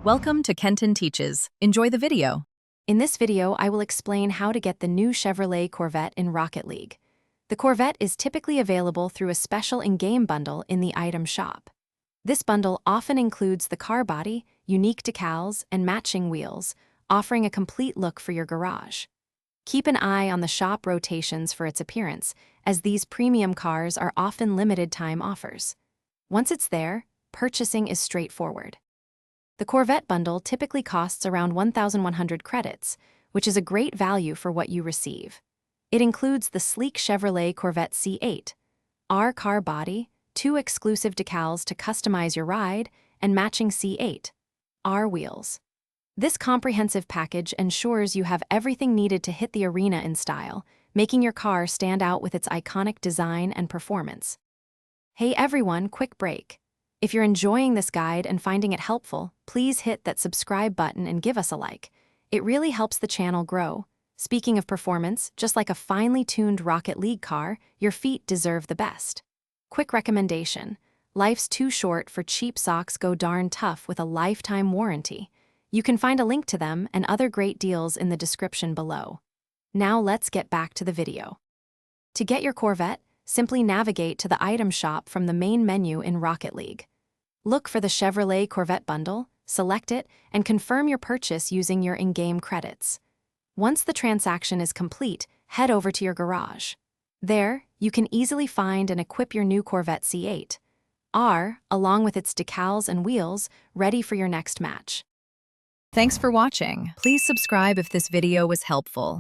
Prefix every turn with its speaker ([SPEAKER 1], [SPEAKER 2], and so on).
[SPEAKER 1] Welcome to Kenton Teaches. Enjoy the video.
[SPEAKER 2] In this video, I will explain how to get the new Chevrolet Corvette in Rocket League. The Corvette is typically available through a special in-game bundle in the item shop. This bundle often includes the car body, unique decals, and matching wheels, offering a complete look for your garage. Keep an eye on the shop rotations for its appearance, as these premium cars are often limited-time offers. Once it's there, purchasing is straightforward. The Corvette bundle typically costs around 1,100 credits, which is a great value for what you receive. It includes the sleek Chevrolet Corvette C8, R car body, 2 exclusive decals to customize your ride, and matching C8, R wheels. This comprehensive package ensures you have everything needed to hit the arena in style, making your car stand out with its iconic design and performance. Hey everyone, quick break. If you're enjoying this guide and finding it helpful, please hit that subscribe button and give us a like. It really helps the channel grow. Speaking of performance, just like a finely tuned Rocket League car, your feet deserve the best. Quick recommendation: life's too short for cheap socks go darn tough with a lifetime warranty. You can find a link to them and other great deals in the description below. Now let's get back to the video. To get your Corvette, simply navigate to the item shop from the main menu in Rocket League. Look for the Chevrolet Corvette bundle, select it, and confirm your purchase using your in-game credits. Once the transaction is complete, head over to your garage. There, you can easily find and equip your new Corvette C8 R, along with its decals and wheels, ready for your next match.
[SPEAKER 1] Thanks for watching. Please subscribe if this video was helpful.